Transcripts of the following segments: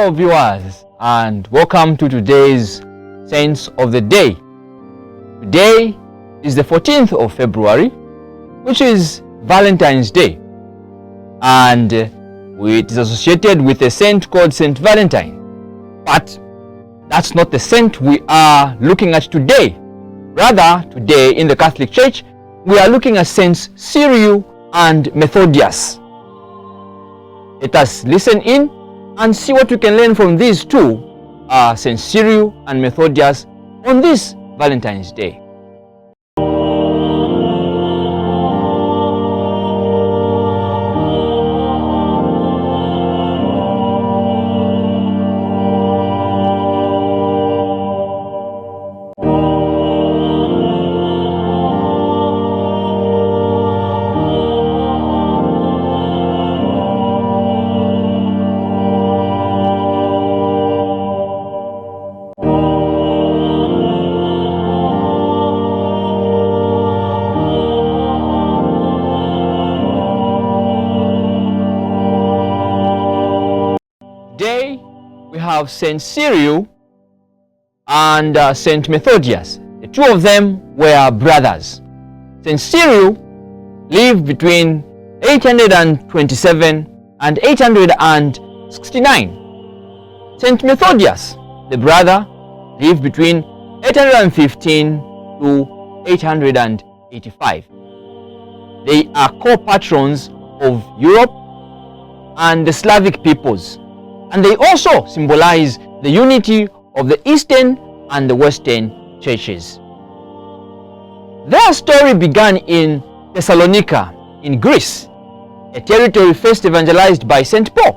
Hello viewers, and welcome to today's Saints of the Day. Today is the 14th of February, which is Valentine's Day, and it is associated with a saint called Saint Valentine. But that's not the saint we are looking at today. Rather, today in the Catholic Church, we are looking at Saints Cyril and Methodius. Let us listen in and see what we can learn from these two, Saint Cyril and Methodius, on this Valentine's Day. Today we have Saint Cyril and Saint Methodius. The two of them were brothers. Saint Cyril lived between 827 and 869. Saint Methodius, the brother, lived between 815 to 885. They are co-patrons of Europe and the Slavic peoples, and they also symbolize the unity of the Eastern and the Western churches. Their story began in Thessalonica, in Greece, a territory first evangelized by St. Paul.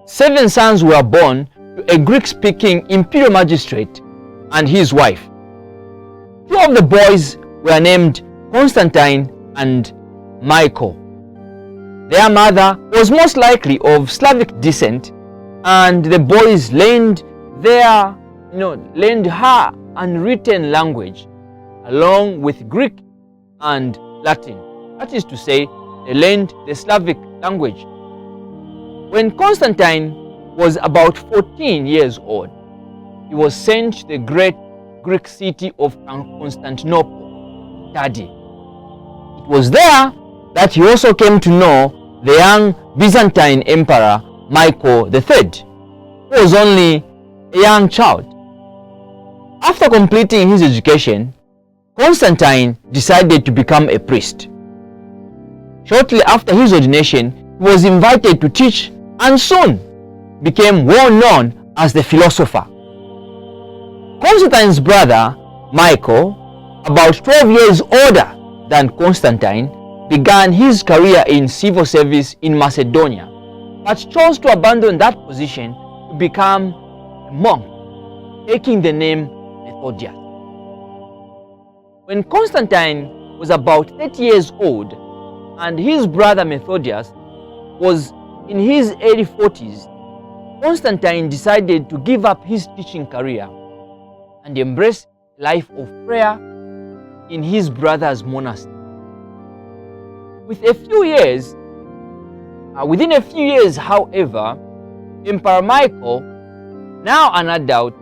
7 sons were born to a Greek-speaking imperial magistrate and his wife. 2 of the boys were named Constantine and Michael. Their mother was most likely of Slavic descent, and the boys learned her unwritten language along with Greek and Latin. That is to say, they learned the Slavic language. When Constantine was about 14 years old, he was sent to the great Greek city of Constantinople, Turkey. It was there that he also came to know the young Byzantine Emperor Michael III, who was only a young child. After completing his education, Constantine decided to become a priest. Shortly after his ordination, he was invited to teach and soon became well known as the philosopher. Constantine's brother, Michael, about 12 years older than Constantine, began his career in civil service in Macedonia, but chose to abandon that position to become a monk, taking the name Methodius. When Constantine was about 30 years old and his brother Methodius was in his early 40s, Constantine decided to give up his teaching career and embrace a life of prayer in his brother's monastery. Within a few years, however, Emperor Michael, now an adult,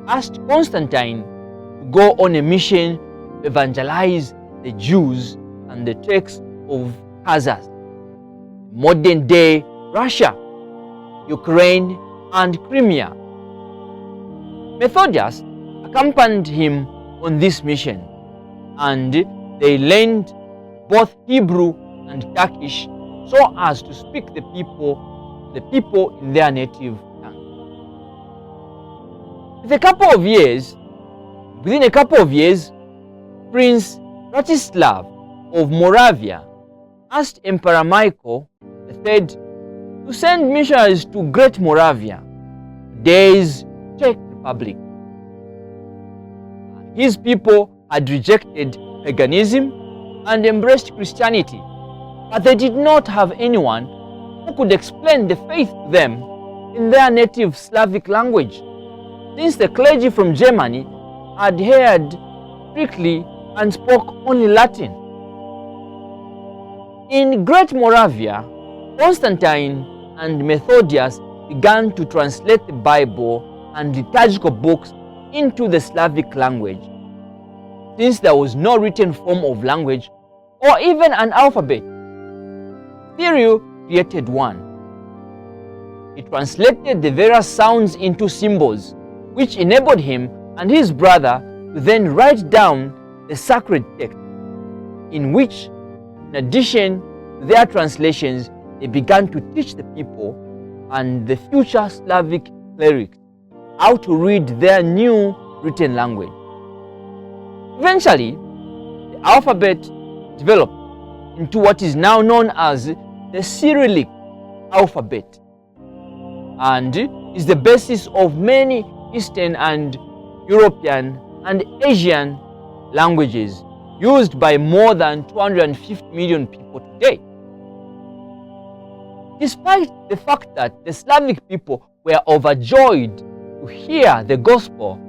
asked Constantine to go on a mission to evangelize the Jews and the Turks of Kazakh, modern-day Russia, Ukraine, and Crimea. Methodius accompanied him on this mission, and they learned both Hebrew and Turkish so as to speak the people in their native tongue. Within a couple of years, Prince Rastislav of Moravia asked Emperor Michael III to send missionaries to Great Moravia, today's Czech Republic. His people had rejected paganism and embraced Christianity, but they did not have anyone who could explain the faith to them in their native Slavic language, since the clergy from Germany adhered strictly and spoke only Latin. In Great Moravia, Constantine and Methodius began to translate the Bible and liturgical books into the Slavic language, since there was no written form of language or even an alphabet. Cyril created one. He translated the various sounds into symbols, which enabled him and his brother to then write down the sacred text, in which, in addition to their translations, they began to teach the people and the future Slavic clerics how to read their new written language. Eventually, the alphabet developed into what is now known as the Cyrillic alphabet, and is the basis of many Eastern and European and Asian languages used by more than 250 million people today. Despite the fact that the Slavic people were overjoyed to hear the gospel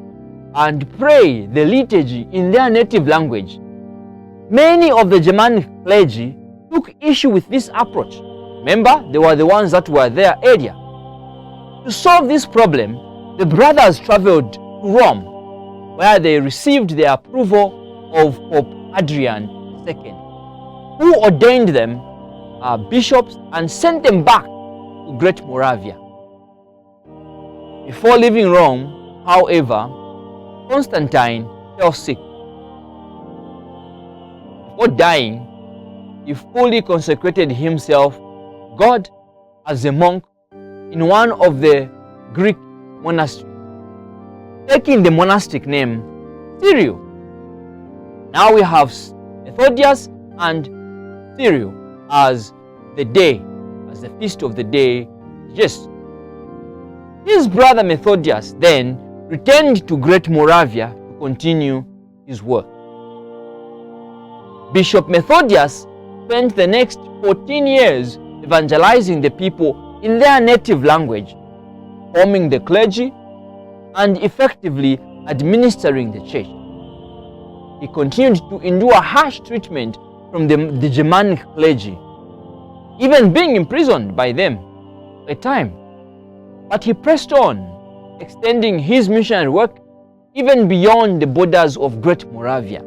and pray the liturgy in their native language, many of the Germanic clergy took issue with this approach. Remember, they were the ones that were there earlier. To solve this problem, the brothers traveled to Rome, where they received the approval of Pope Adrian II, who ordained them bishops and sent them back to Great Moravia. Before leaving Rome, however, Constantine fell sick. Before dying, he fully consecrated himself to God as a monk in one of the Greek monasteries, taking the monastic name Cyril. Now we have Methodius and Cyril as the feast of the day suggests. His brother Methodius then returned to Great Moravia to continue his work. Bishop Methodius spent the next 14 years evangelizing the people in their native language, forming the clergy, and effectively administering the church. He continued to endure harsh treatment from the Germanic clergy, even being imprisoned by them for a time. But he pressed on, extending his missionary work even beyond the borders of Great Moravia.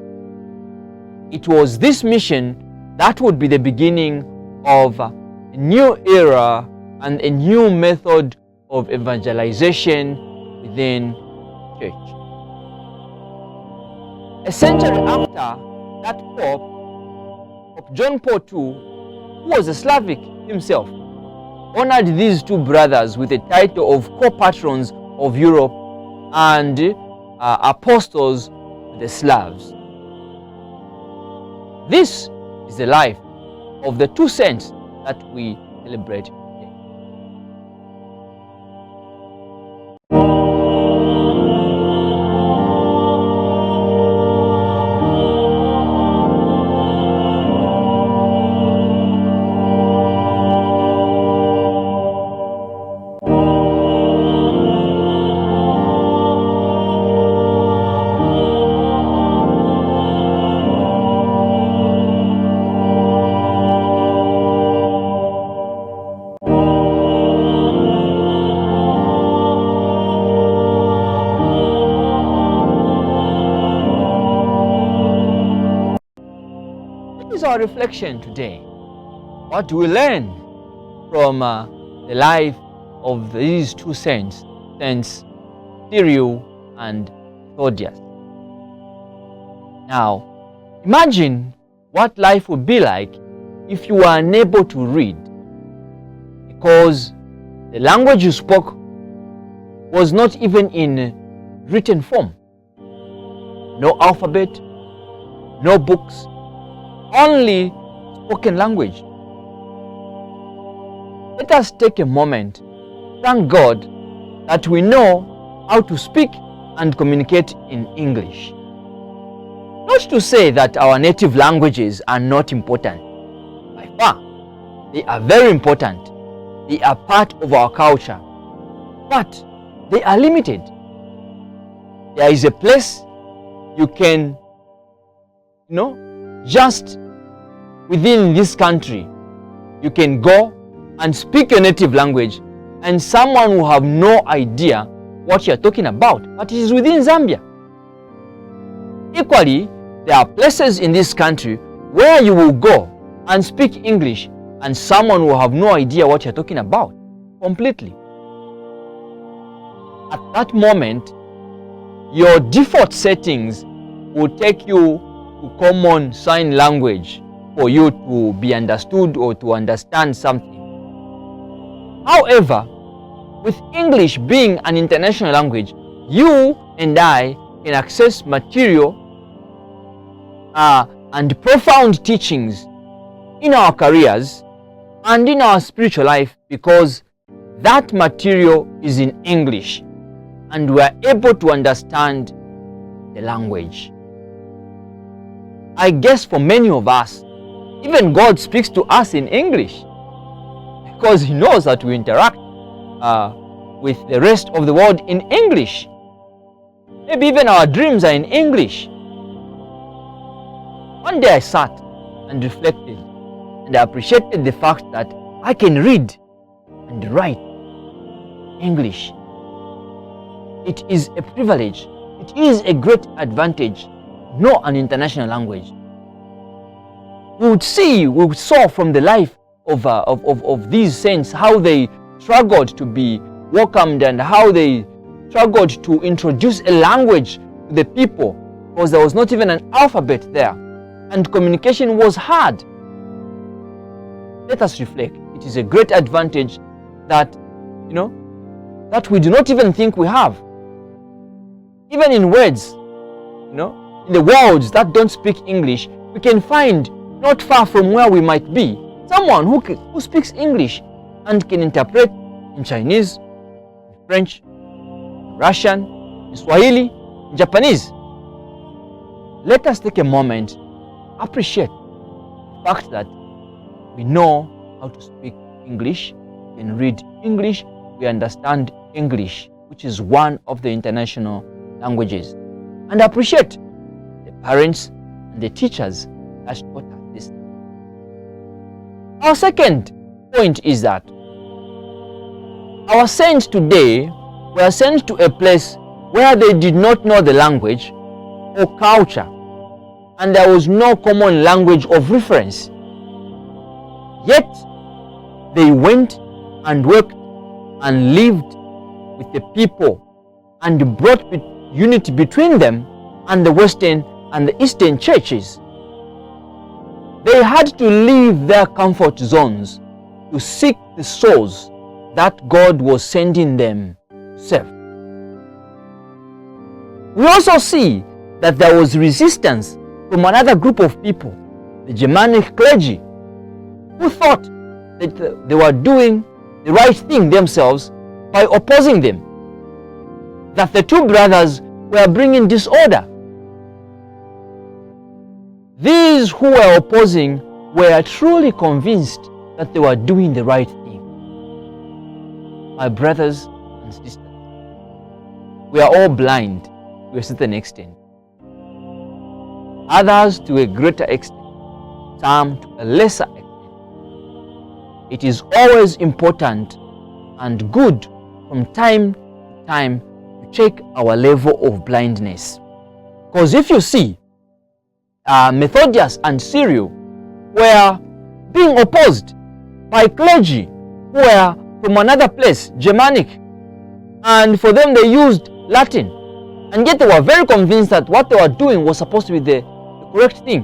It was this mission that would be the beginning of a new era and a new method of evangelization within the church. A century after that Pope John Paul II, who was a Slavic himself, honored these two brothers with the title of co-patrons of Europe and apostles of the Slavs. This is the life of the two saints that we celebrate today. Our reflection today. What do we learn from the life of these two saints, Saints Cyril and Methodius? Now, imagine what life would be like if you were unable to read, because the language you spoke was not even in written form. No alphabet, no books, only spoken language. Let us take a moment to thank God that we know how to speak and communicate in English. Not to say that our native languages are not important. By far, they are very important. They are part of our culture. But they are limited. There is a place you can, just within this country, you can go and speak your native language and someone will have no idea what you're talking about, but it is within Zambia. Equally, there are places in this country where you will go and speak English and someone will have no idea what you're talking about completely. At that moment, your default settings will take you to common sign language for you to be understood or to understand something. However, with English being an international language, you and I can access material and profound teachings in our careers and in our spiritual life because that material is in English and we are able to understand the language. I guess for many of us, even God speaks to us in English because He knows that we interact with the rest of the world in English. Maybe even our dreams are in English. One day I sat and reflected and I appreciated the fact that I can read and write English. It is a privilege. It is a great advantage to know an international language. We saw from the life of these saints how they struggled to be welcomed and how they struggled to introduce a language to the people because there was not even an alphabet there and communication was hard. Let us reflect. It is a great advantage that, that we do not even think we have. Even in words, in the worlds that don't speak English, we can find not far from where we might be someone who speaks English and can interpret in Chinese, in French, in Russian, in Swahili, in Japanese. Let us take a moment, appreciate the fact that we know how to speak English, we can read English, we understand English, which is one of the international languages, and appreciate the parents and the teachers that taught us this. Our second point is that our saints today were sent to a place where they did not know the language or culture, and there was no common language of reference. Yet they went and worked and lived with the people and brought unity between them and the Western and the Eastern churches. They had to leave their comfort zones to seek the souls that God was sending them to serve. We also see that there was resistance from another group of people, the Germanic clergy, who thought that they were doing the right thing themselves by opposing them, that the two brothers were bringing disorder. These who were opposing were truly convinced that they were doing the right thing. My brothers and sisters, we are all blind to a certain extent. Others to a greater extent, some to a lesser extent. It is always important and good from time to time to check our level of blindness. Because if you see, Methodius and Cyril were being opposed by clergy who were from another place, Germanic, and for them they used Latin, and yet they were very convinced that what they were doing was supposed to be the correct thing.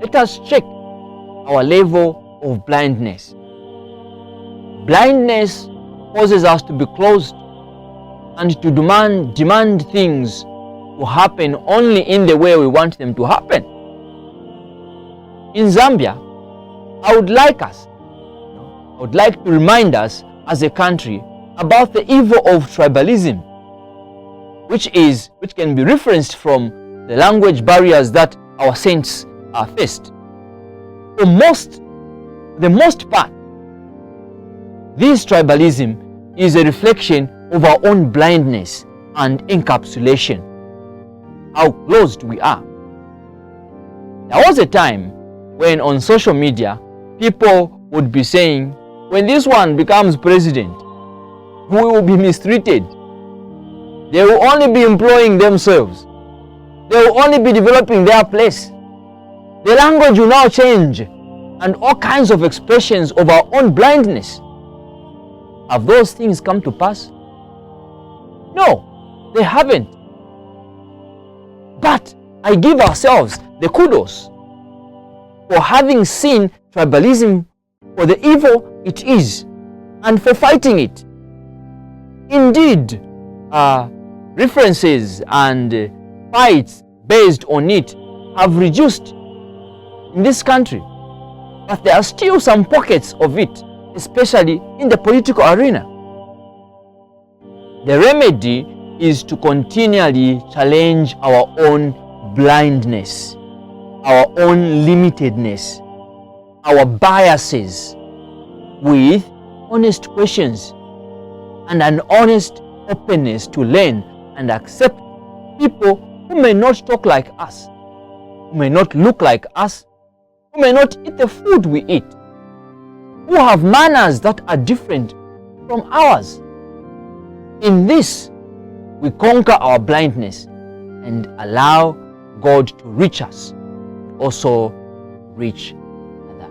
Let us check our level of blindness. Blindness causes us to be closed and to demand things to happen only in the way we want them to happen. In Zambia, I would like to remind us as a country about the evil of tribalism, which can be referenced from the language barriers that our saints are faced. For the most part, this tribalism is a reflection of our own blindness and encapsulation, how closed we are. There was a time when on social media, people would be saying, when this one becomes president, who will be mistreated. They will only be employing themselves. They will only be developing their place. The language will now change, and all kinds of expressions of our own blindness. Have those things come to pass? No, they haven't. But I give ourselves the kudos for having seen tribalism for the evil it is and for fighting it. Indeed, references and fights based on it have reduced in this country, but there are still some pockets of it, especially in the political arena. The remedy is to continually challenge our own blindness, our own limitedness, our biases with honest questions and an honest openness to learn and accept people who may not talk like us, who may not look like us, who may not eat the food we eat, who have manners that are different from ours. In this, we conquer our blindness and allow God to reach us, also reach others.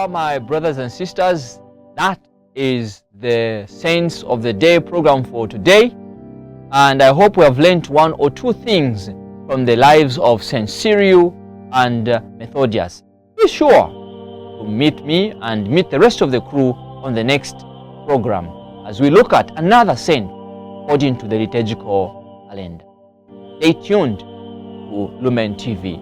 My brothers and sisters, that is the Saints of the Day program for today, and I hope we have learned one or two things from the lives of Saint Cyril and Methodius. Be sure to meet me and meet the rest of the crew on the next program as we look at another saint according to the liturgical calendar. Stay tuned to Lumen TV.